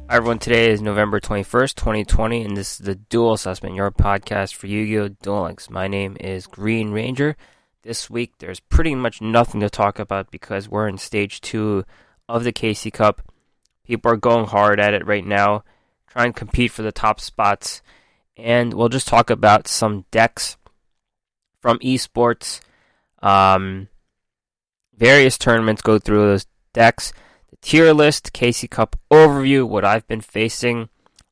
Hi everyone, today is November 21st, 2020, and this is the Duel Assessment, your podcast for Yu-Gi-Oh! Duel Links. My name is Green Ranger. This week, there's pretty much nothing to talk about because we're in Stage 2 of the KC Cup. People are going hard at it right now, trying to compete for the top spots, and we'll just talk about some decks from Esports. Various tournaments go through those decks. Tier list, KC Cup overview, what I've been facing. A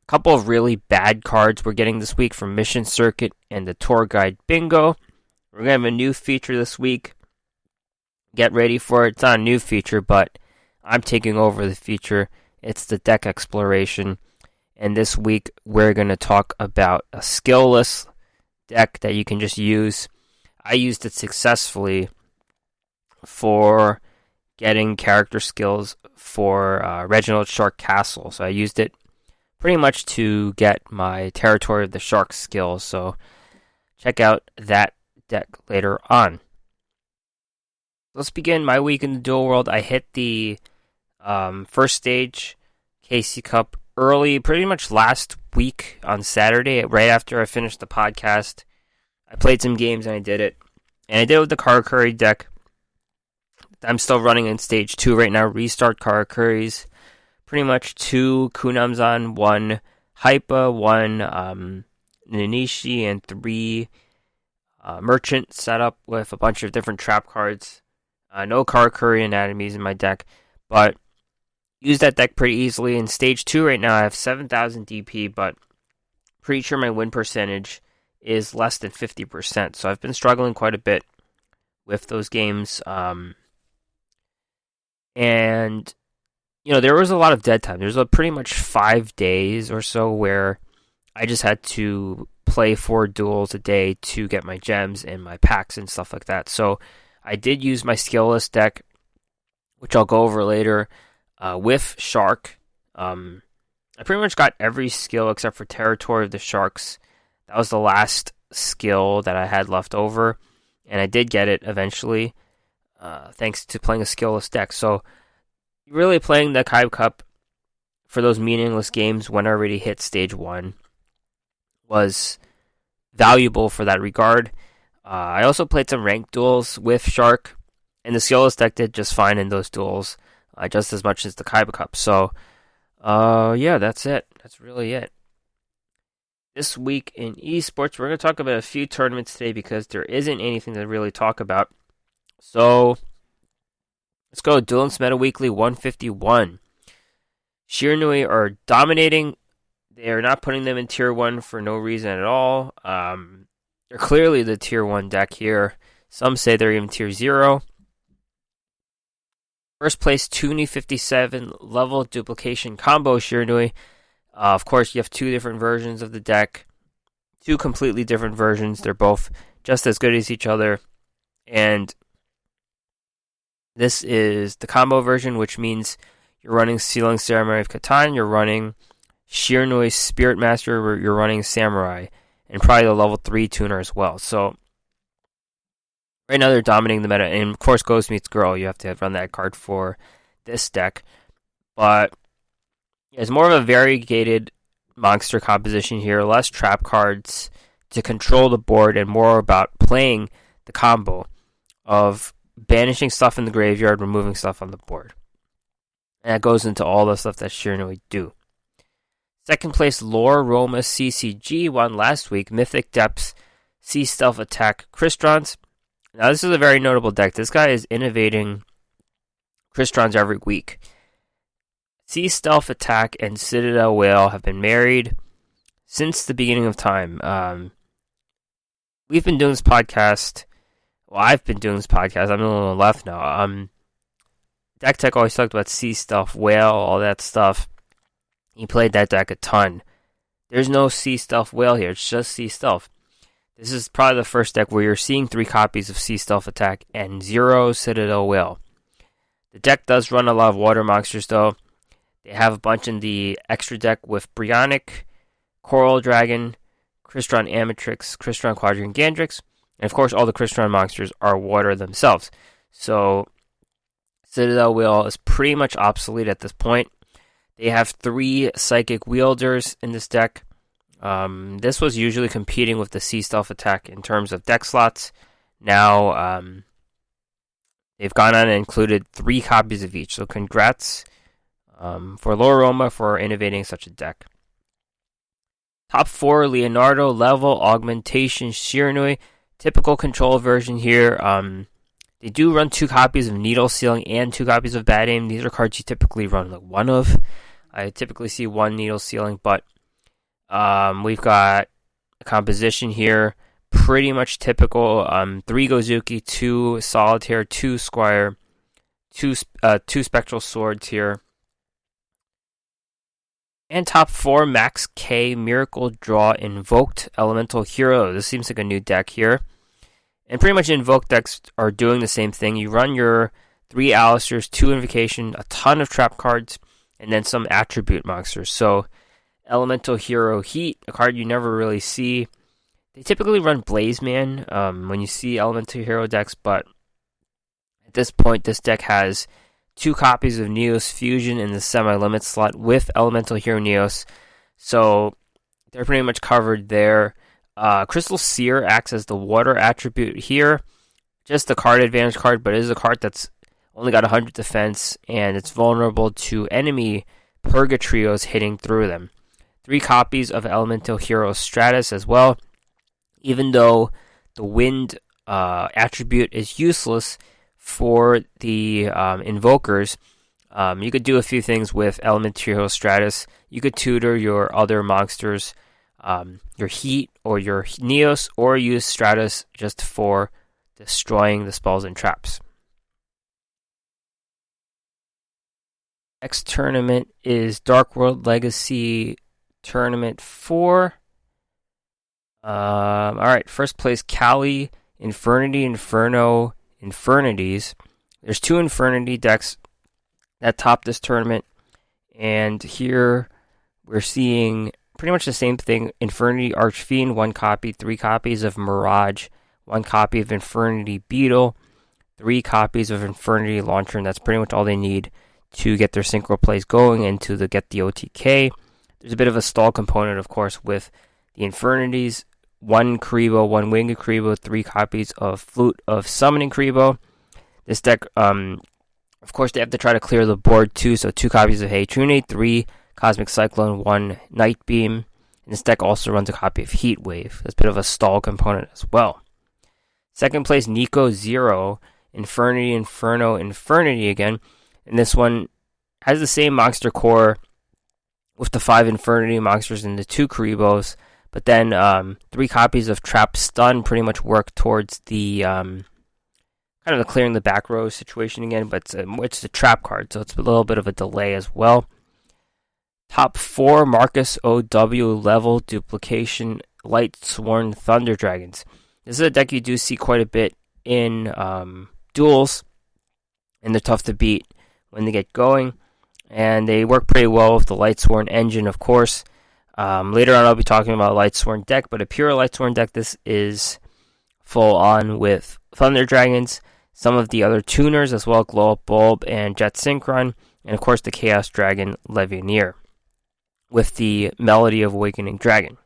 couple of really bad cards we're getting this week from Mission Circuit and the Tour Guide Bingo. We're going to have a new feature this week. Get ready for it. It's not a new feature, but I'm taking over the feature. It's the deck exploration. And this week, we're going to talk about a skillless deck that you can just use. I used it successfully for getting character skills for Reginald Shark Castle. So I used it pretty much to get my Territory of the Sharks skills. So check out that deck later on. Let's begin my week in the Duel world. I hit the first stage KC Cup early, pretty much last week on Saturday, right after I finished the podcast. I played some games and I did it. And I did it with the Karakuri deck. I'm still running in Stage 2 right now. Restart Karakuris. Pretty much 2 Kunamzan, 1 Hypa, 1 Nanishi, and 3 Merchant setup with a bunch of different trap cards. No Karakuri Anatomies in my deck, but use that deck pretty easily. In Stage 2 right now, I have 7,000 DP, but pretty sure my win percentage is less than 50%. So I've been struggling quite a bit with those games. And, you know, there was a lot of dead time. There's pretty much 5 days or so where I just had to play 4 duels a day to get my gems and my packs and stuff like that. So I did use my skillless deck, which I'll go over later, with Shark. I pretty much got every skill except for Territory of the Sharks. That was the last skill that I had left over, and I did get it eventually. Thanks to playing a skillless deck. So, really playing the Kai Cup for those meaningless games when I already hit Stage 1 was valuable for that regard. I also played some ranked duels with Shark, and the skillless deck did just fine in those duels, just as much as the Kaiba Cup. So, yeah, that's it. That's really it. This week in esports, we're going to talk about a few tournaments today because there isn't anything to really talk about. So, let's go. Duel Links Meta Weekly 151. Shiranui are dominating. They are not putting them in Tier 1 for no reason at all. They're clearly the Tier 1 deck here. Some say they're even Tier 0. First place, Toonie 57, level duplication combo Shiranui. Of course, you have 2 different versions of the deck. 2 completely different versions. They're both just as good as each other. And this is the combo version, which means you're running Sealing Ceremony of Catan, you're running Shiranui's Spirit Master, you're running Samurai, and probably the level 3 tuner as well. So, right now they're dominating the meta, and of course Ghost meets Girl, you have to run that card for this deck. But it's more of a variegated monster composition here, less trap cards to control the board, and more about playing the combo of banishing stuff in the graveyard, removing stuff on the board. And that goes into all the stuff that Shiranui do. Second place, Lore Roma CCG won last week. Mythic Depths, Sea Stealth Attack, Kristrons. Now this is a very notable deck. This guy is innovating Kristrons every week. Sea Stealth Attack and Citadel Whale have been married since the beginning of time. We've been doing this podcast. Well, I've been doing this podcast. I'm a little left now. Deck Tech always talked about Sea Stealth, Whale, all that stuff. He played that deck a ton. There's no Sea Stealth Whale here. It's just Sea Stealth. This is probably the first deck where you're seeing 3 copies of Sea Stealth Attack and 0 Citadel Whale. The deck does run a lot of water monsters, though. They have a bunch in the extra deck with Brionic, Coral Dragon, Crystron Amatrix, Crystron Quadrian Gandrix, and of course all the Crystron monsters are water themselves. So Citadel Whale is pretty much obsolete at this point. They have 3 Psychic Wielders in this deck. This was usually competing with the Sea Stealth attack in terms of deck slots. Now, they've gone on and included 3 copies of each. So congrats for Loroma for innovating such a deck. Top 4, Leonardo, Level, Augmentation, Shiranui. Typical control version here. They do run 2 copies of Needle Sealing and 2 copies of Bad Aim. These are cards you typically run like 1 of. I typically see 1 Needle Sealing, but we've got a composition here. Pretty much typical. 3 Gozuki, 2 Solitaire, 2 Squire, 2 Spectral Swords here. And top 4, Max K, Miracle Draw, Invoked, Elemental Hero. This seems like a new deck here. And pretty much Invoked decks are doing the same thing. You run your 3 Alistairs, 2 Invocation, a ton of trap cards, and then some attribute monsters. So, Elemental Hero Heat, a card you never really see. They typically run Blaze Man when you see Elemental Hero decks, but at this point, this deck has 2 copies of Neos Fusion in the semi-limit slot with Elemental Hero Neos. So they're pretty much covered there. Crystal Seer acts as the water attribute here. Just a card advantage card, but it is a card that's only got 100 defense, and it's vulnerable to enemy Purgatrios hitting through them. 3 copies of Elemental Hero Stratus as well. Even though the wind attribute is useless for the invokers, you could do a few things with Elemental Hero Stratus. You could tutor your other monsters, your Heat or your Neos, or use Stratus just for destroying the spells and traps. Next tournament is Dark World Legacy Tournament 4. Alright, first place Kali, Infernity, Inferno, Infernities. There's 2 Infernity decks that top this tournament, and here we're seeing pretty much the same thing. Infernity Archfiend, 1 copy, 3 copies of Mirage, 1 copy of Infernity Beetle, 3 copies of Infernity Launcher, and that's pretty much all they need to get their synchro plays going and to get the OTK. There's a bit of a stall component, of course, with the Infernities. 1 Karibo, 1 Winged Karibo, 3 copies of Flute of Summoning Karibo. This deck, of course, they have to try to clear the board too, so 2 copies of Hey Trune, 3 Cosmic Cyclone, 1 Night Beam. And this deck also runs a copy of Heat Wave. There's a bit of a stall component as well. Second place, Nico 0, Infernity, Inferno, Infernity again. And this one has the same monster core with the 5 Infernity monsters and the 2 Karibos. But then 3 copies of Trap Stun pretty much work towards the kind of the clearing the back row situation again, but it's the trap card, so it's a little bit of a delay as well. Top 4, Marcus OW, Level, Duplication, Lightsworn, Thunder Dragons. This is a deck you do see quite a bit in duels, and they're tough to beat when they get going, and they work pretty well with the Lightsworn engine, of course. Later on, I'll be talking about Lightsworn deck, but a pure Lightsworn deck, this is full on with Thunder Dragons, some of the other tuners as well, Glow Up Bulb and Jet Synchron, and of course the Chaos Dragon Levianeer with the Melody of Awakening Dragon.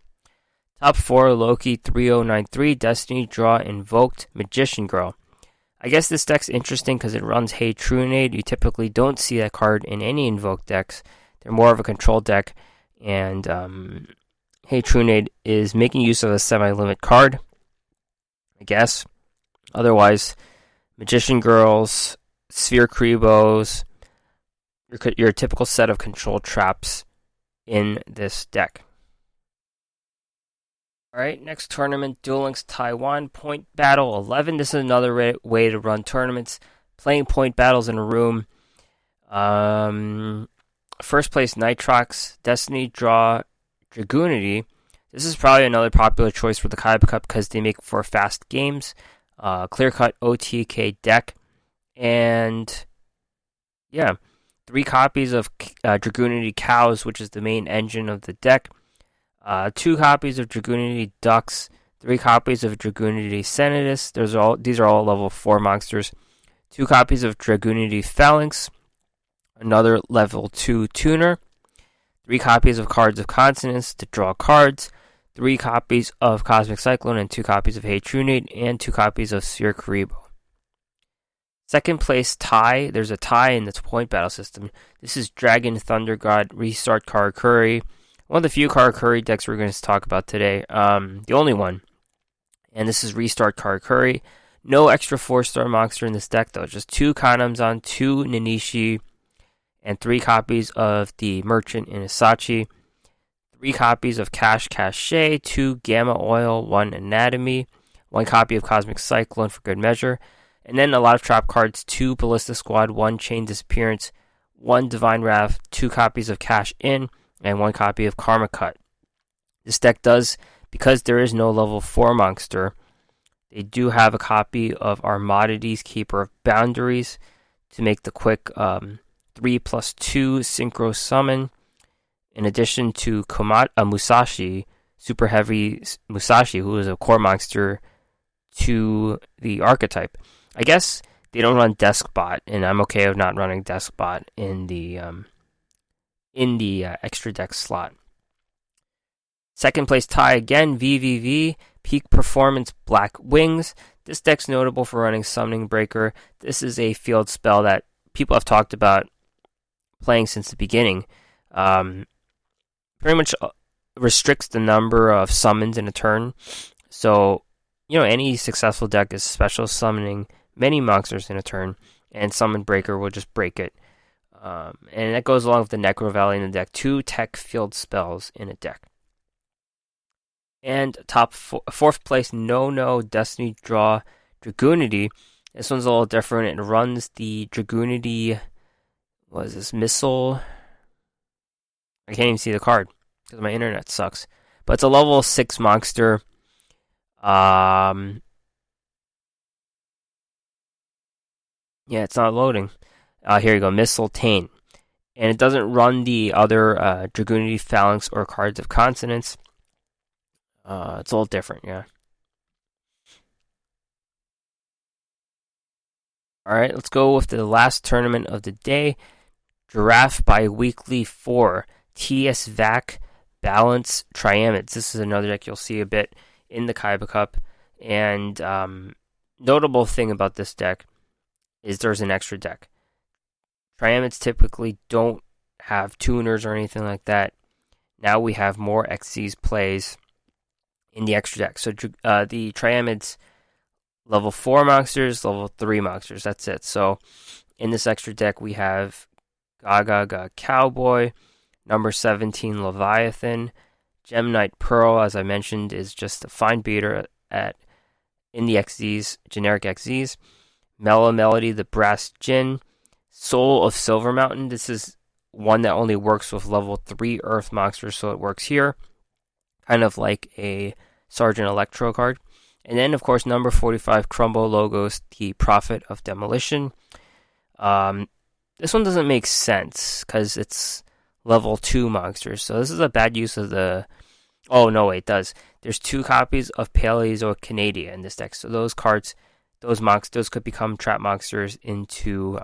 Top 4, Loki 3093, Destiny Draw, Invoked, Magician Girl. I guess this deck's interesting because it runs Hey Trunade. You typically don't see that card in any Invoked decks. They're more of a control deck. And Hey Trunade is making use of a semi-limit card, I guess. Otherwise, Magician Girls, Sphere Kribos, your typical set of control traps in this deck. Alright, next tournament, Duel Links Taiwan, Point Battle 11. This is another way to run tournaments, playing point battles in a room. First place, Nitrox, Destiny Draw, Dragoonity. This is probably another popular choice for the Kaiba Cup because they make for fast games. Clear-cut OTK deck. And, yeah, 3 copies of Dragoonity Cows, which is the main engine of the deck. 2 copies of Dragoonity Ducks. 3 copies of Dragoonity Senatus. These are all level 4 monsters. 2 copies of Dragoonity Phalanx. Another level 2 tuner. 3 copies of Cards of Consonance to draw cards, 3 copies of Cosmic Cyclone and 2 copies of Hey Trunade, and 2 copies of Sphere Karibo. Second place tie, there's a tie in this point battle system. This is Dragon Thunder God Restart Karakuri. One of the few Karakuri decks we're going to talk about today. The only one. And this is Restart Karakuri. No extra 4-star monster in this deck though. Just 2 Kanamzan, 2 Nanishi, and 3 copies of the Merchant in Isachi. 3 copies of Cash Cache, 2 Gamma Oil, 1 Anatomy, 1 copy of Cosmic Cyclone for good measure. And then a lot of trap cards, 2 Ballista Squad, 1 Chain Disappearance, 1 Divine Wrath, 2 copies of Cash In, and 1 copy of Karma Cut. This deck does, because there is no level 4 monster, they do have a copy of Armadides, Keeper of Boundaries, to make the quick 3+2 Synchro Summon, in addition to Musashi, Super Heavy Musashi, who is a core monster to the archetype. I guess they don't run Deskbot, and I'm okay with not running Deskbot in the extra deck slot. Second place tie again, VVV, Peak Performance Black Wings. This deck's notable for running Summoning Breaker. This is a field spell that people have talked about playing since the beginning. Pretty much restricts the number of summons in a turn. So, any successful deck is special summoning many monsters in a turn, and Summon Breaker will just break it. And that goes along with the Necro Valley in the deck. 2 tech field spells in a deck. And fourth place, No Destiny Draw Dragoonity. This one's a little different. It runs the Dragoonity, what is this, Missile? I can't even see the card because my internet sucks. But it's a level 6 monster. Yeah, it's not loading. Here you go, Missile Tane. And it doesn't run the other Dragoonity Phalanx or Cards of Consonance. It's a little different, yeah. Alright, let's go with the last tournament of the day. Giraffe Bi-Weekly 4. TS Vac Balance Triamids. This is another deck you'll see a bit in the Kaiba Cup. And notable thing about this deck is there's an extra deck. Triamids typically don't have tuners or anything like that. Now we have more XCs plays in the extra deck. So the Triamids, level 4 monsters, level 3 monsters. That's it. So in this extra deck we have Gaga Cowboy, number 17 Leviathan, Gem Knight Pearl, as I mentioned, is just a fine beater in the XZs, generic XZs. Mellow Melody, the Brass Djinn, Soul of Silver Mountain. This is one that only works with level 3 Earth monsters, so it works here. Kind of like a Sergeant Electro card. And then, of course, number 45, Crumble Logos, the Prophet of Demolition. This one doesn't make sense, because it's level 2 monsters. So this is a bad use of the... Oh, no, wait, it does. There's 2 copies of Paleozoic Canadia in this deck. So those cards, those could become trap monsters into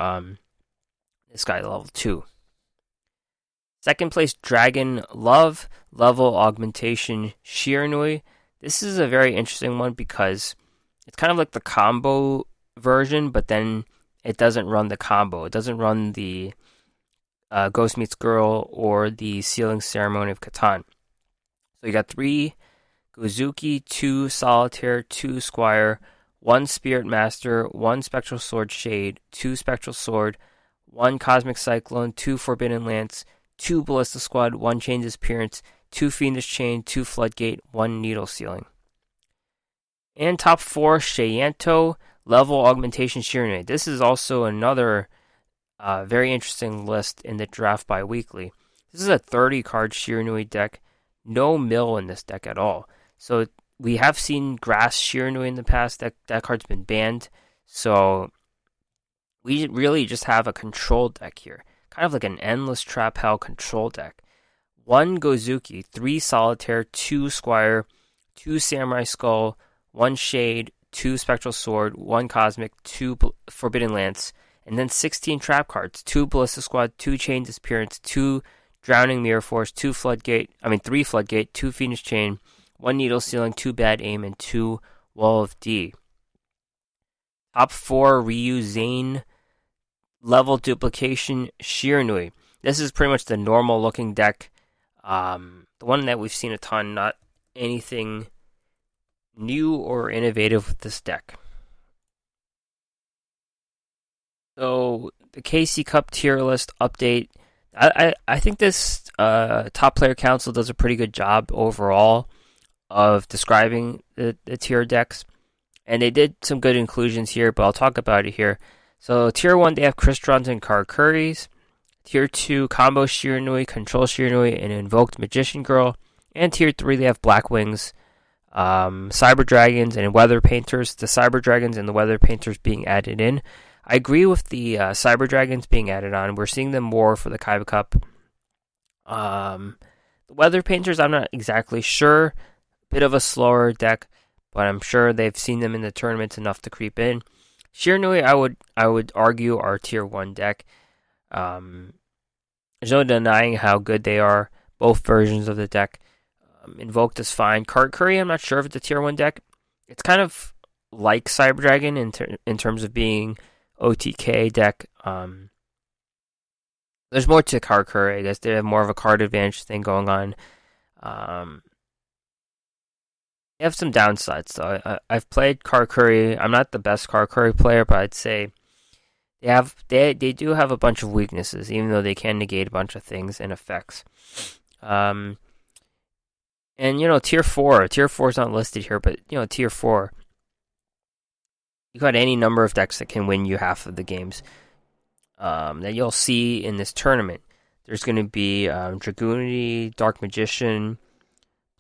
this guy, level 2. Second place, Dragon Love, level augmentation Shiranui. This is a very interesting one because it's kind of like the combo version, but then it doesn't run the combo. It doesn't run the Ghost Meets Girl or the Sealing Ceremony of Catan. So you got 3 Gozuki, 2 Solitaire, 2 Squire, 1 Spirit Master, 1 Spectral Sword Shade, 2 Spectral Sword, 1 Cosmic Cyclone, 2 Forbidden Lance, 2 Ballista Squad, 1 Chain Disappearance, 2 Fiendish Chain, 2 Floodgate, 1 Needle Sealing. And top 4, Shayanto, level augmentation Shiranui. This is also another very interesting list in the draft bi-weekly. This is a 30-card Shiranui deck. No mill in this deck at all. So we have seen Grass Shiranui in the past. That card's been banned. So we really just have a control deck here. Kind of like an endless trap hell control deck. 1 Gozuki, 3 Solitaire, 2 Squire, 2 Samurai Skull, 1 Shade, 2 Spectral Sword, 1 Cosmic, 2 Forbidden Lance, and then 16 trap cards. 2 Ballista Squad, 2 Chain Disappearance, 2 Drowning Mirror Force, 3 Floodgate, 2 Phoenix Chain, 1 Needle Ceiling, 2 Bad Aim, and 2 Wall of D. Top 4 Ryu Zane, Level Duplication, Shiranui. This is pretty much the normal looking deck. The one that we've seen a ton, not anything new or innovative with this deck. So, the KC Cup tier list update. I think this Top Player Council does a pretty good job overall of describing the tier decks. And they did some good inclusions here, but I'll talk about it here. So, Tier 1, they have Cristrons and Karkuris. Tier 2, Combo Shiranui, Control Shiranui, and Invoked Magician Girl. And Tier 3, they have Blackwings, Cyber Dragons, and Weather Painters. The Cyber Dragons and the Weather Painters being added in. I agree with the Cyber Dragons being added on. We're seeing them more for the Kaiba Cup. The Weather Painters, I'm not exactly sure. Bit of a slower deck, but I'm sure they've seen them in the tournaments enough to creep in. Shiranui, I would argue, are Tier 1 deck. There's no denying how good they are, both versions of the deck. Invoked is fine. Karkuri, I'm not sure if it's a Tier 1 deck. It's kind of like Cyber Dragon in terms of being OTK deck. There's more to Karkuri, I guess. They have more of a card advantage thing going on. They have some downsides, though. I've played Karkuri. I'm not the best Karkuri player, but I'd say they do have a bunch of weaknesses, even though they can negate a bunch of things and effects. And, Tier 4. Tier 4 is not listed here, but, Tier 4. You got any number of decks that can win you half of the games that you'll see in this tournament. There's going to be Dragoonity, Dark Magician,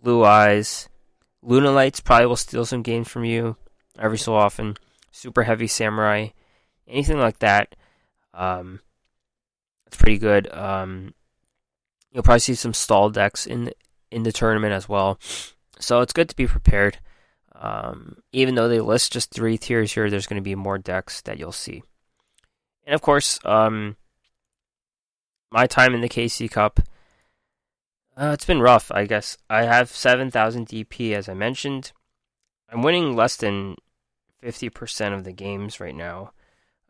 Blue Eyes, Lunalights probably will steal some games from you every so often. Super Heavy Samurai, anything like that. It's pretty good. You'll probably see some stall decks in the tournament as well. So it's good to be prepared. Even though they list just 3 tiers here, there's going to be more decks that you'll see. And of course, my time in the KC Cup, it's been rough, I guess. I have 7,000 DP, as I mentioned. I'm winning less than 50% of the games right now.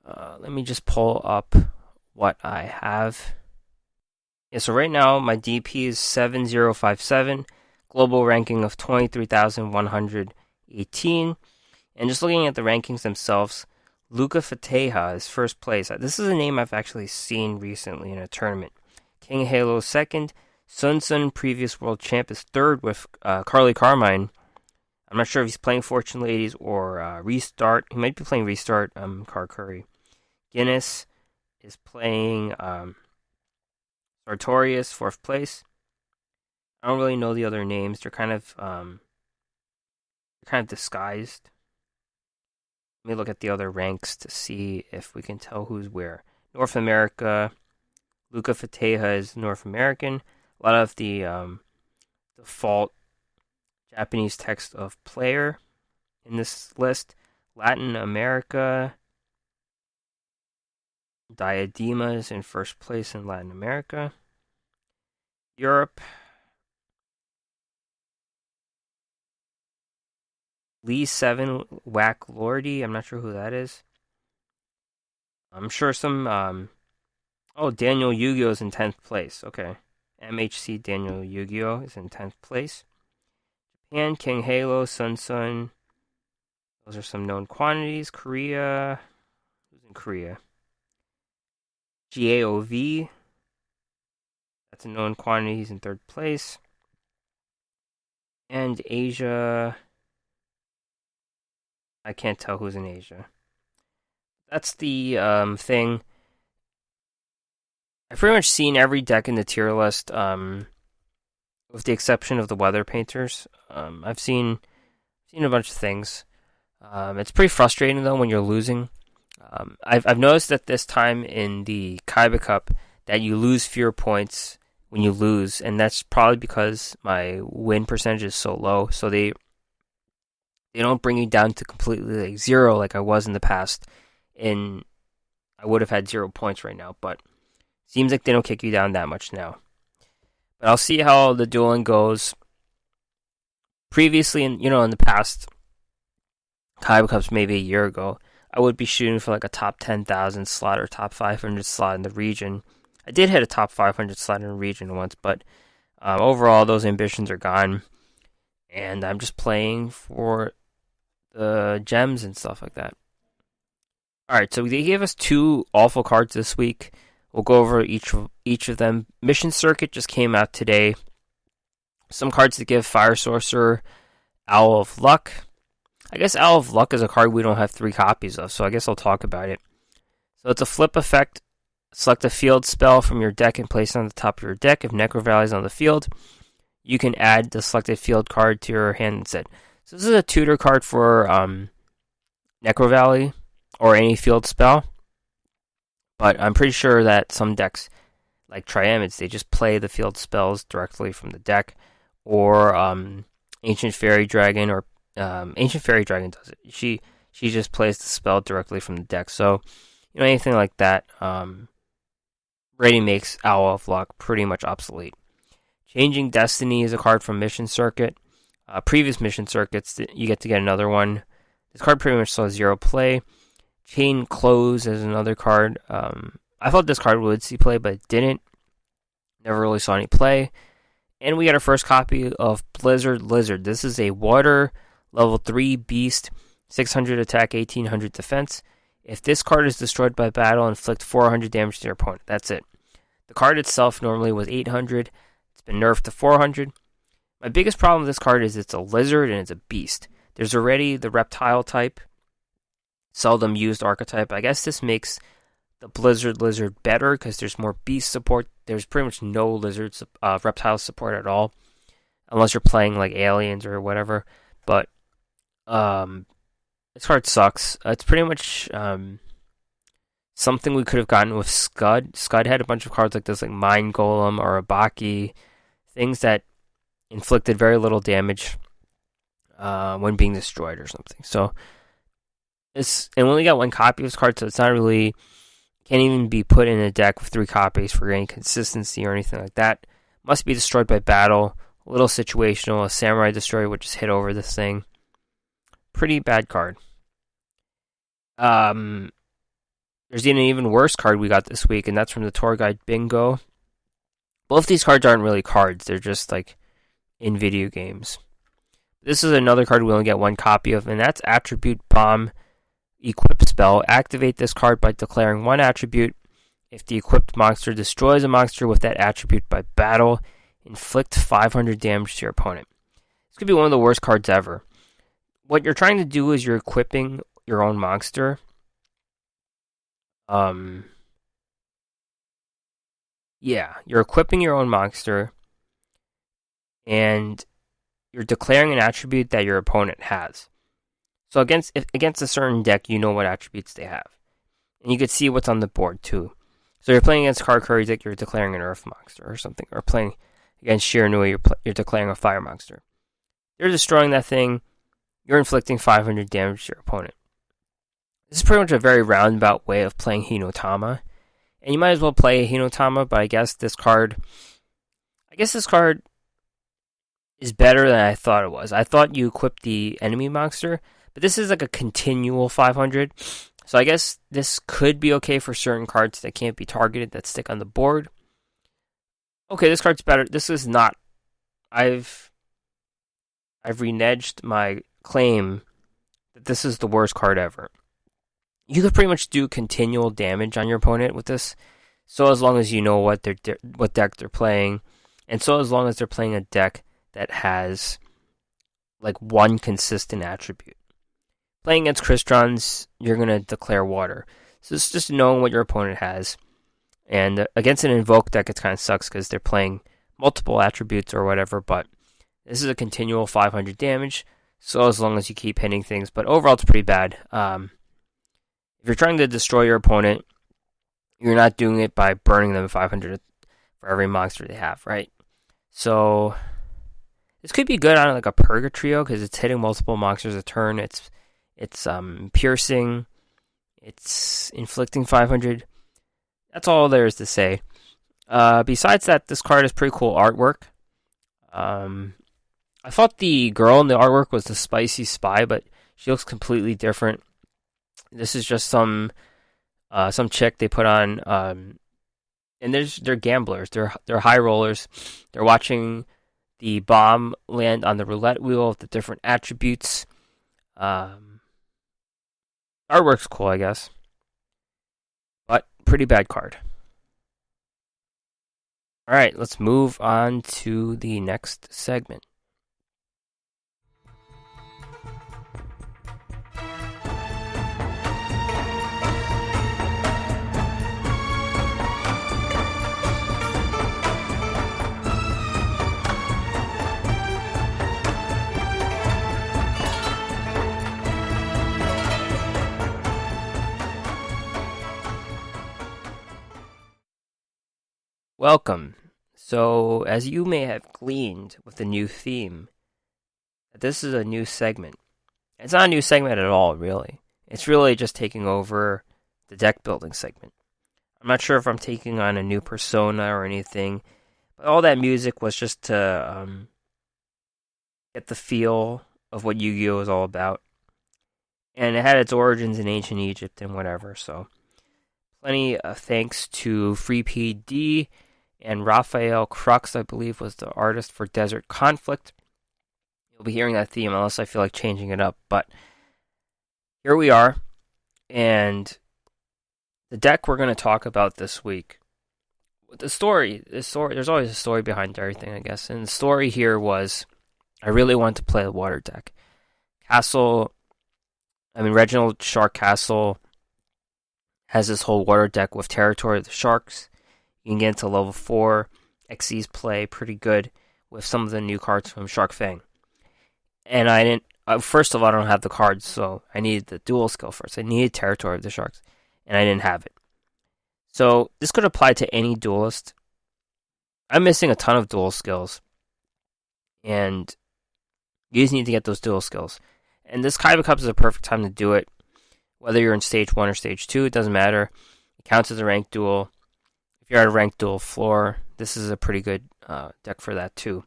Let me just pull up what I have. Yeah, so right now, my DP is 7057, global ranking of 23,118. And just looking at the rankings themselves, Luca Fateha is first place. This is a name I've actually seen recently in a tournament. King Halo is second. Sun, previous world champ, is third with Carly Carmine. I'm not sure if he's playing Fortune Ladies or Restart. He might be playing Restart, Karkuri. Guinness is playing Sartorius, fourth place. I don't really know the other names. They're kind of disguised. Let me look at the other ranks to see if we can tell who's where. North America, Luca Fateha is North American. A lot of the default Japanese text of player in this list. Latin America, Diadema is in first place in Latin America. Europe, Lee 7 Whack Lordy. I'm not sure who that is. I'm sure some Daniel Yugioh is in 10th place. Okay. MHC Daniel Yugioh is in 10th place. Japan, King Halo, Sun. Those are some known quantities. Korea. Who's in Korea? GAOV. That's a known quantity. He's in 3rd place. And Asia. I can't tell who's in Asia. That's the thing. I've pretty much seen every deck in the tier list, with the exception of the Weather Painters. I've seen a bunch of things. It's pretty frustrating though when you're losing. I've noticed that this time in the Kaiba Cup that you lose fewer points when you lose, and that's probably because my win percentage is so low. So they don't bring you down to completely zero like I was in the past. And I would have had 0 points right now, but seems like they don't kick you down that much now. But I'll see how the dueling goes. Previously, in the past Kaiba Cups, maybe a year ago, I would be shooting for like a top 10,000 slot or top 500 slot in the region. I did hit a top 500 slot in the region once, but overall, those ambitions are gone. And I'm just playing for the gems and stuff like that. Alright, so they gave us 2 awful cards this week. We'll go over each of them. Mission Circuit just came out today. Some cards to give: Fire Sorcerer, Owl of Luck. I guess Owl of Luck is a card we don't have 3 copies of, so I guess I'll talk about it. So it's a flip effect. Select a field spell from your deck and place it on the top of your deck. If Necro Valley is on the field, you can add the selected field card to your hand instead. So this is a tutor card for Necro Valley or any field spell. But I'm pretty sure that some decks, like Triamids, they just play the field spells directly from the deck. Or Ancient Fairy Dragon, or Ancient Fairy Dragon does it. She just plays the spell directly from the deck. So, anything like that already makes Owl of Luck pretty much obsolete. Changing Destiny is a card from Mission Circuit. Previous Mission Circuits, you get to get another one. This card pretty much saw 0 play. Chain Close is another card. I thought this card would see play, but it didn't. Never really saw any play. And we got our first copy of Blizzard Lizard. This is a water level 3 beast, 600 attack, 1800 defense. If this card is destroyed by battle, inflict 400 damage to your opponent. That's it. The card itself normally was 800. It's been nerfed to 400. My biggest problem with this card is it's a lizard and it's a beast. There's already the reptile type, seldom used archetype. I guess this makes the Blizzard Lizard better because there's more beast support. There's pretty much no reptile support at all, unless you're playing like aliens or whatever. But this card sucks. It's pretty much something we could have gotten with Scud. Scud had a bunch of cards like this, like Mind Golem or Abaki, things that inflicted very little damage when being destroyed or something. So and we only got 1 copy of this card, so it's not really, can't even be put in a deck with 3 copies for any consistency or anything like that. Must be destroyed by battle. A little situational. A Samurai Destroyer would just hit over this thing. Pretty bad card. There's an even worse card we got this week, and that's from the Tour Guide Bingo. Both these cards aren't really cards. They're just like in video games. This is another card we only get 1 copy of, and that's Attribute Bomb Equip Spell. Activate this card by declaring 1 attribute. If the equipped monster destroys a monster with that attribute by battle, inflict 500 damage to your opponent. This could be one of the worst cards ever. What you're trying to do is you're equipping your own monster. You're equipping your own monster, and you're declaring an attribute that your opponent has. So against a certain deck, you know what attributes they have. And you can see what's on the board, too. So you're playing against Karkuri deck, you're declaring an Earth monster or something. Or playing against Shiranui, you're declaring a Fire monster. You're destroying that thing, you're inflicting 500 damage to your opponent. This is pretty much a very roundabout way of playing Hinotama. And you might as well play Hinotama, but I guess this card is better than I thought it was. I thought you equipped the enemy monster, but this is like a continual 500. So I guess this could be okay for certain cards that can't be targeted, that stick on the board. Okay, this card's better. This is not. I've reneged my claim that this is the worst card ever. You could pretty much do continual damage on your opponent with this, so as long as you know what deck they're playing, and so as long as they're playing a deck that has like 1 consistent attribute. Playing against Cristrons, you're going to declare water. So it's just knowing what your opponent has. And against an Invoke deck, it kind of sucks because they're playing multiple attributes or whatever, but this is a continual 500 damage, so as long as you keep hitting things. But overall, it's pretty bad. If you're trying to destroy your opponent, you're not doing it by burning them 500 for every monster they have, right? So this could be good on like a Purgatrio because it's hitting multiple monsters a turn. It's piercing. It's inflicting 500. That's all there is to say. Besides that, this card is pretty cool artwork. I thought the girl in the artwork was the Spicy Spy, but she looks completely different. This is just some chick they put on, and they're gamblers. They're high rollers. They're watching the bomb land on the roulette wheel with the different attributes. Artwork's cool, I guess, but pretty bad card. All right, let's move on to the next segment. Welcome. So, as you may have gleaned with the new theme, this is a new segment. It's not a new segment at all, really. It's really just taking over the deck building segment. I'm not sure if I'm taking on a new persona or anything, but all that music was just to get the feel of what Yu-Gi-Oh! Is all about. And it had its origins in ancient Egypt and whatever, so plenty of thanks to Free PD and Raphael Crux, I believe, was the artist for Desert Conflict. You'll be hearing that theme unless I feel like changing it up, but here we are, and the deck we're going to talk about this week. The story, there's always a story behind everything, I guess, and the story here was I really wanted to play the water deck. Reginald Shark Castle has this whole water deck with Territory of the Sharks. You can get into level 4. Xyz play pretty good with some of the new cards from Shark Fang. And I didn't... first of all, I don't have the cards, so I needed the dual skill first. I needed Territory of the Sharks, and I didn't have it. So this could apply to any duelist. I'm missing a ton of dual skills, and you just need to get those dual skills. And this Kaiba Cup is a perfect time to do it. Whether you're in Stage 1 or Stage 2, it doesn't matter. It counts as a ranked duel. If you're at a ranked duel floor, this is a pretty good deck for that too.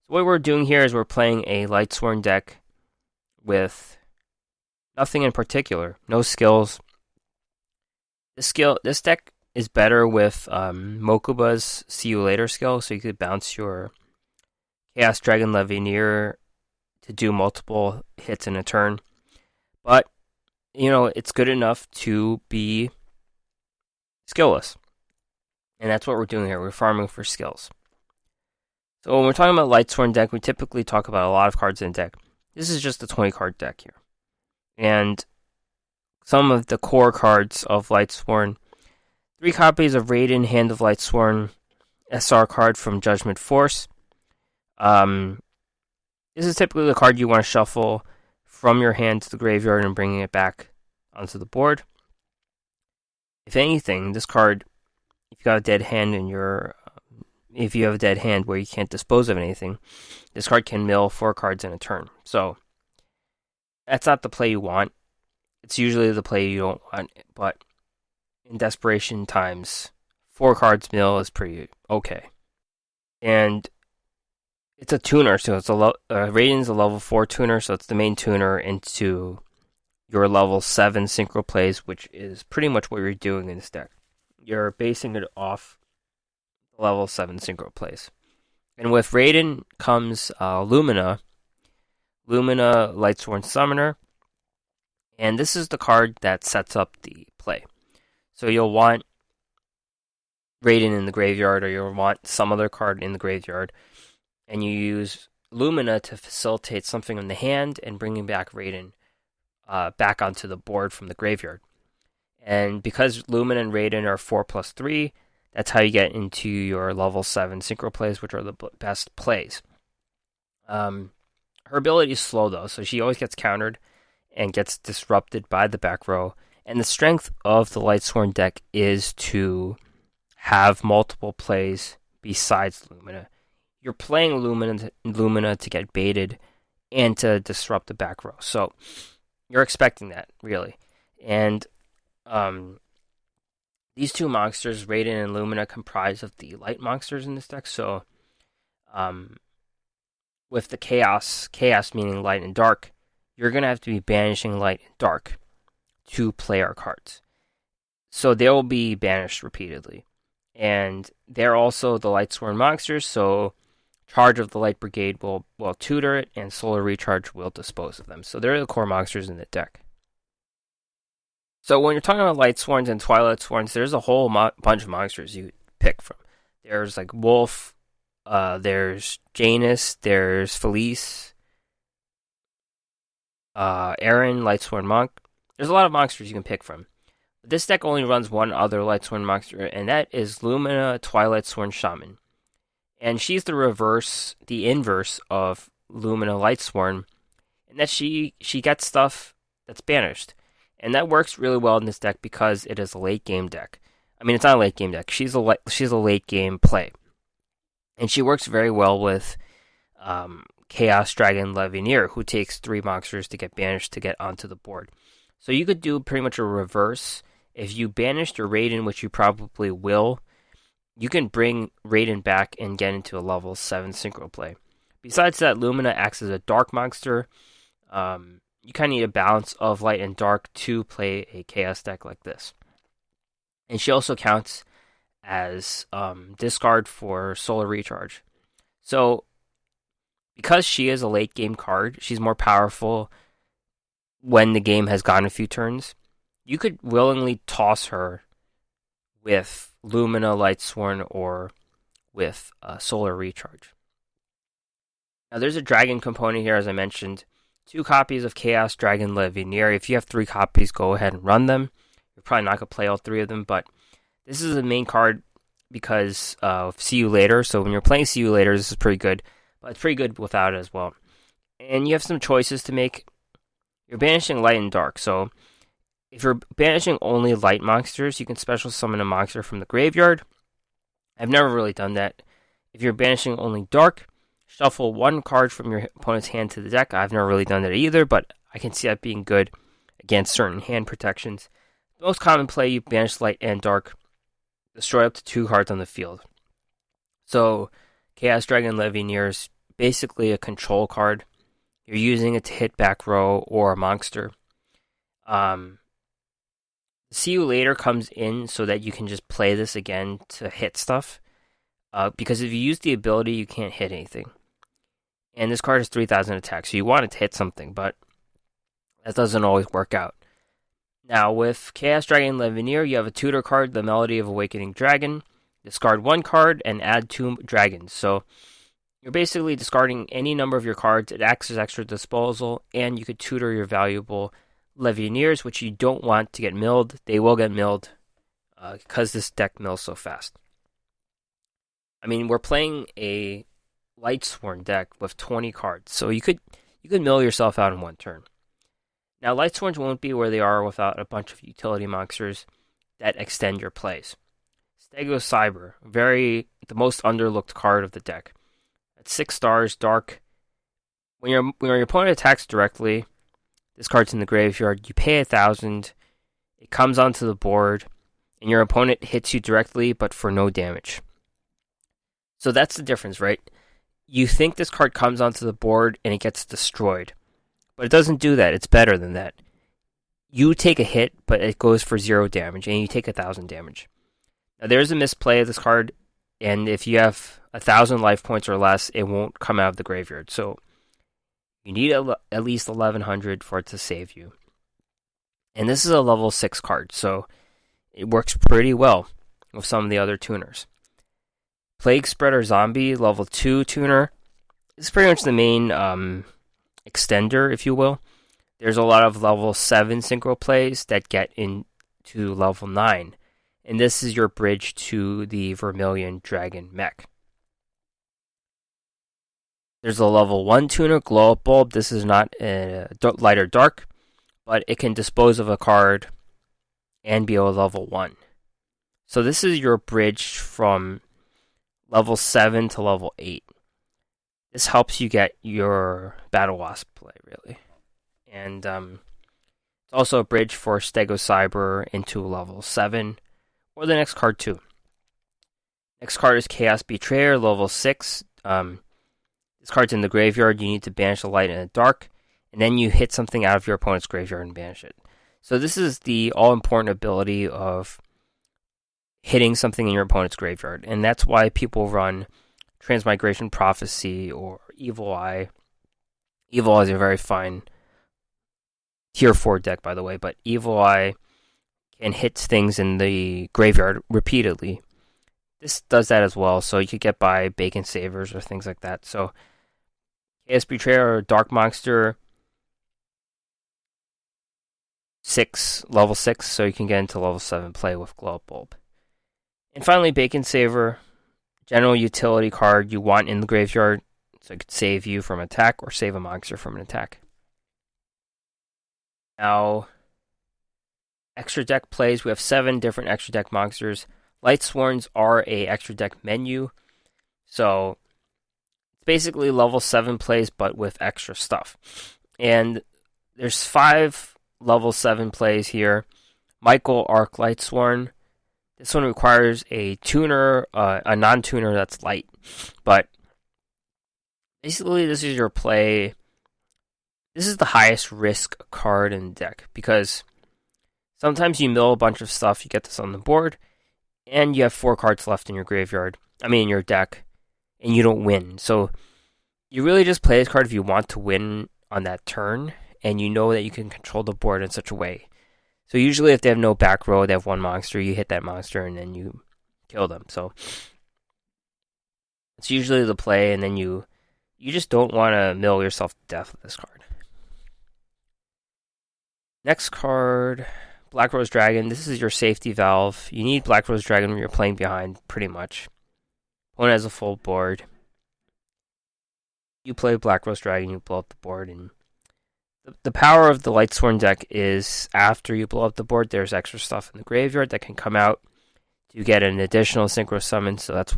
So what we're doing here is we're playing a Lightsworn deck with nothing in particular, no skills. This deck is better with Mokuba's See You Later skill, so you could bounce your Chaos Dragon Levineer to do multiple hits in a turn. But, it's good enough to be skillless. And that's what we're doing here. We're farming for skills. So when we're talking about Lightsworn deck, we typically talk about a lot of cards in the deck. This is just a 20-card deck here. And some of the core cards of Lightsworn. 3 copies of Raiden, Hand of Lightsworn, SR card from Judgment Force. This is typically the card you want to shuffle from your hand to the graveyard and bringing it back onto the board. If anything, this card, if you got a dead hand if you have a dead hand where you can't dispose of anything, this card can mill 4 cards in a turn. So that's not the play you want. It's usually the play you don't want, but in desperation times, 4 cards mill is pretty okay. And it's a tuner, so it's Raiden's a level 4 tuner, so it's the main tuner into your level 7 synchro plays, which is pretty much what you're doing in this deck. You're basing it off level 7 synchro plays. And with Raiden comes Lumina Lightsworn Summoner, and this is the card that sets up the play. So you'll want Raiden in the graveyard, or you'll want some other card in the graveyard, and you use Lumina to facilitate something in the hand and bringing back Raiden back onto the board from the graveyard. And because Lumina and Raiden are 4+3, that's how you get into your level 7 synchro plays, which are the best plays. Her ability is slow, though, so she always gets countered and gets disrupted by the back row. And the strength of the Lightsworn deck is to have multiple plays besides Lumina. You're playing Lumina to get baited and to disrupt the back row. So you're expecting that, really. And These two monsters, Raiden and Lumina, comprise of the light monsters in this deck. So, um, with the chaos meaning light and dark, you're gonna have to be banishing light and dark to play our cards. So they will be banished repeatedly. And they're also the Lightsworn monsters, so Charge of the Light Brigade will tutor it, and Solar Recharge will dispose of them. So they're the core monsters in the deck. So when you're talking about Lightsworns and Twilight Sworns, there's a whole bunch of monsters you pick from. There's like Wolf, there's Janus, there's Felice, Aaron, Lightsworn Monk. There's a lot of monsters you can pick from. This deck only runs one other Lightsworn monster, and that is Lumina Twilight Sworn Shaman. And she's the inverse of Lumina Lightsworn, in that she gets stuff that's banished. And that works really well in this deck because it is a late game deck. I mean, it's not a late game deck. She's a late game play. And she works very well with Chaos Dragon Levineer, who takes 3 monsters to get banished to get onto the board. So you could do pretty much a reverse. If you banished your Raiden, which you probably will, you can bring Raiden back and get into a level 7 synchro play. Besides that, Lumina acts as a dark monster. You kind of need a balance of light and dark to play a chaos deck like this. And she also counts as discard for Solar Recharge. So, because she is a late game card, she's more powerful when the game has gone a few turns. You could willingly toss her with Lumina Lightsworn or with Solar Recharge. Now, there's a dragon component here, as I mentioned. 2 copies of Chaos Dragon Levineer. If you have 3 copies, go ahead and run them. You're probably not going to play all 3 of them, but this is the main card because of See You Later. So when you're playing See You Later, this is pretty good, but it's pretty good without it as well. And you have some choices to make. You're banishing light and dark. So if you're banishing only light monsters, you can special summon a monster from the graveyard. I've never really done that. If you're banishing only dark, shuffle 1 card from your opponent's hand to the deck. I've never really done that either, but I can see that being good against certain hand protections. The most common play, you banish light and dark, destroy up to 2 cards on the field. So, Chaos Dragon Levineer is basically a control card. You're using it to hit back row or a monster. See You Later comes in so that you can just play this again to hit stuff. Because if you use the ability, you can't hit anything. And this card has 3,000 attack, so you want it to hit something, but that doesn't always work out. Now, with Chaos Dragon Levineer, you have a tutor card, the Melody of Awakening Dragon. Discard 1 card and add 2 dragons. So you're basically discarding any number of your cards. It acts as extra disposal, and you could tutor your valuable Levineers, which you don't want to get milled. They will get milled because this deck mills so fast. I mean, we're playing a Lightsworn deck with 20 cards, so you could mill yourself out in 1 turn. Now, Lightsworns won't be where they are without a bunch of utility monsters that extend your plays. Stego Cyber, the most underlooked card of the deck. At 6 stars, dark. When your opponent attacks directly, this card's in the graveyard. You pay 1,000. It comes onto the board, and your opponent hits you directly, but for no damage. So that's the difference, right? You think this card comes onto the board and it gets destroyed. But it doesn't do that. It's better than that. You take a hit, but it goes for 0 damage, and you take 1,000 damage. Now, there's a misplay of this card, and if you have 1,000 life points or less, it won't come out of the graveyard. So you need at least 1,100 for it to save you. And this is a level 6 card, so it works pretty well with some of the other tuners. Plague Spreader Zombie, level 2 tuner. This is pretty much the main extender, if you will. There's a lot of level 7 synchro plays that get into level 9. And this is your bridge to the Vermilion Dragon mech. There's a level 1 tuner, Glow Up Bulb. This is not light or dark, but it can dispose of a card and be a level 1. So this is your bridge from level 7 to level 8. This helps you get your Battle Wasp play, really. And it's also a bridge for Stego Cyber into level 7 or the next card too. Next card is Chaos Betrayer, level 6. This card's in the graveyard. You need to banish the light and the dark, and then you hit something out of your opponent's graveyard and banish it. So this is the all-important ability of hitting something in your opponent's graveyard, and that's why people run Transmigration Prophecy or Evil Eye. Evil Eye is a very fine tier 4 deck, by the way, but Evil Eye can hit things in the graveyard repeatedly. This does that as well, so you could get by Bacon Savers or things like that. So, Chaos Betrayer or Dark Monster, level 6, so you can get into level 7 play with Glow Up Bulb. And finally, Bacon Saver, general utility card you want in the graveyard, so it could save you from attack or save a monster from an attack. Now, extra deck plays, we have 7 different extra deck monsters. Lightsworns are a extra deck menu, so it's basically level 7 plays but with extra stuff. And there's 5 level 7 plays here. Michael Arc Lightsworn. This one requires a tuner, a non-tuner that's light. But basically this is your play. This is the highest risk card in the deck because sometimes you mill a bunch of stuff, you get this on the board, and you have 4 cards left in your in your deck, and you don't win. So you really just play this card if you want to win on that turn, and you know that you can control the board in such a way. So usually if they have no back row, they have one monster, you hit that monster, and then you kill them. So it's usually the play, and then you just don't want to mill yourself to death with this card. Next card, Black Rose Dragon. This is your safety valve. You need Black Rose Dragon when you're playing behind, pretty much. Opponent has a full board. You play Black Rose Dragon, you blow up the board, and the power of the Lightsworn deck is after you blow up the board, there's extra stuff in the graveyard that can come out to get an additional synchro summon. So that's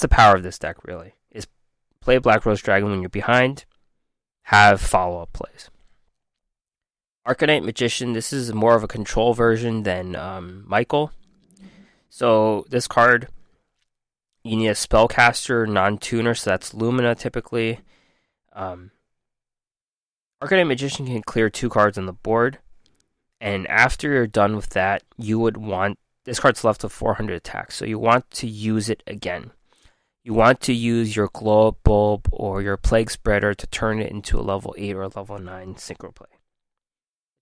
the power of this deck, really, is play Black Rose Dragon when you're behind, have follow-up plays. Arcanite Magician, this is more of a control version than Michael. So this card, you need a spellcaster, non-tuner, so that's Lumina typically. Arcanite Magician can clear 2 cards on the board, and after you're done with that, you would want, this card's left with 400 attack, so you want to use it again. You want to use your Glow Up Bulb or your Plague Spreader to turn it into a level 8 or a level 9 synchro play.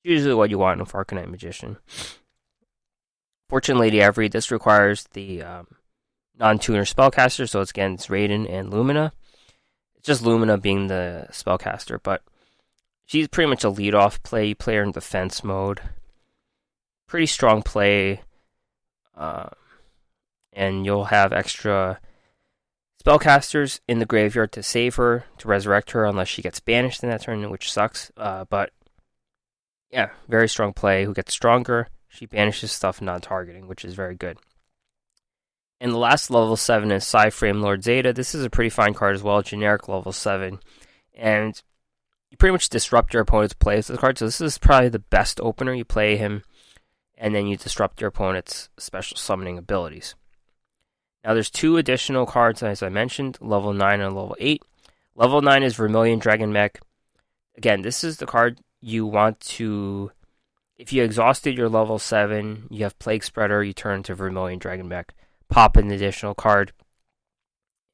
Usually what you want with Arcanite Magician. Fortune Lady Every, this requires the non-tuner spellcaster, so it's Raiden and Lumina. It's just Lumina being the spellcaster, but she's pretty much a lead-off play. You play her in defense mode. Pretty strong play. And you'll have extra spellcasters in the graveyard to save her, to resurrect her, unless she gets banished in that turn, which sucks. But yeah, very strong play. Who gets stronger? She banishes stuff non-targeting, which is very good. And the last level 7 is Psy-Frame Lord Zeta. This is a pretty fine card as well, generic level 7. And you pretty much disrupt your opponent's play with this card. So this is probably the best opener. You play him, and then you disrupt your opponent's special summoning abilities. Now there's 2 additional cards, as I mentioned, level 9 and level 8. Level 9 is Vermilion Dragon Mech. Again, this is the card you want to, if you exhausted your level 7, you have Plague Spreader, you turn to Vermilion Dragon Mech, pop an additional card,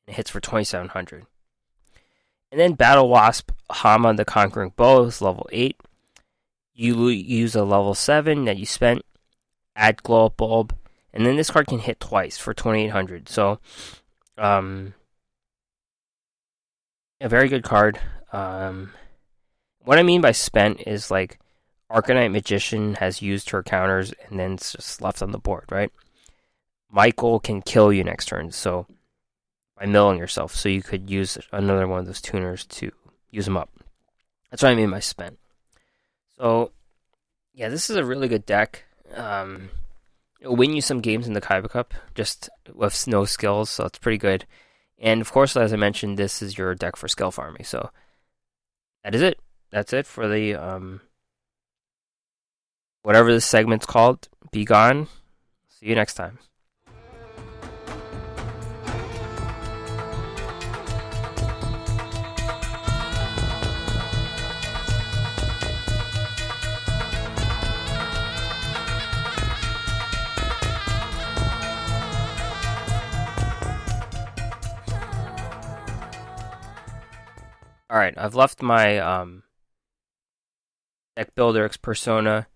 it hits for 2,700. And then Battle Wasp, Hama the Conquering Bow is level 8. You use a level 7 that you spent, add Glow Up Bulb, and then this card can hit twice for 2,800. So, a very good card. What I mean by spent is like Arcanite Magician has used her counters and then it's just left on the board, right? Michael can kill you next turn, so by milling yourself, so you could use another one of those tuners to use them up. That's what I mean by spent. So, yeah, this is a really good deck. It'll win you some games in the Kaiba Cup, just with no skills, so it's pretty good. And of course, as I mentioned, this is your deck for skill farming, so that is it. That's it for the, whatever this segment's called, be gone. See you next time. Alright, I've left my deck builder X persona,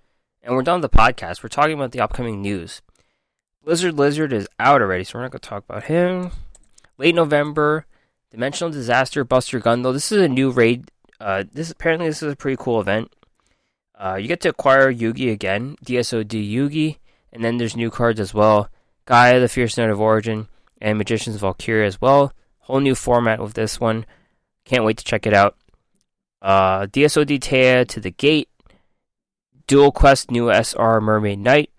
and we're done with the podcast. We're talking about the upcoming news. Lizard is out already, so we're not going to talk about him. Late November, Dimensional Disaster Buster Gundle. This is a new raid. This is a pretty cool event. You get to acquire Yugi again, DSOD Yugi, and then there's new cards as well. Gaia, the Fierce Knight of Origin, and Magician's Valkyria as well. Whole new format with this one. Can't wait to check it out. DSOD Taya to the Gate, Dual Quest new SR Mermaid Knight,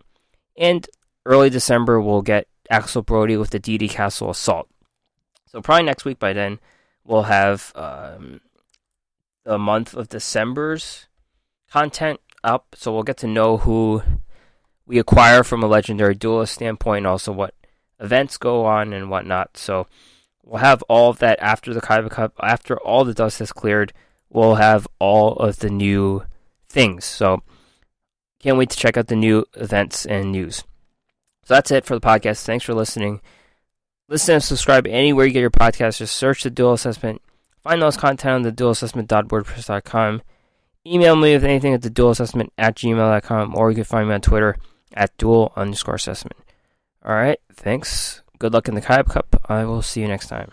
and early December we'll get Axel Brody with the DD Castle Assault. So probably next week by then we'll have the month of December's content up, so we'll get to know who we acquire from a legendary duelist standpoint, and also what events go on and whatnot. So we'll have all of that after the Kaiba Cup. After all the dust has cleared, we'll have all of the new things. So can't wait to check out the new events and news. So that's it for the podcast. Thanks for listening. Listen and subscribe anywhere you get your podcast. Just search the Duel Assessment. Find those content on the duelassessment.wordpress.com. Email me with anything at the duelassessment@gmail.com, or you can find me on Twitter at duel_assessment. Alright, thanks. Good luck in the Kaiba Cup. I will see you next time.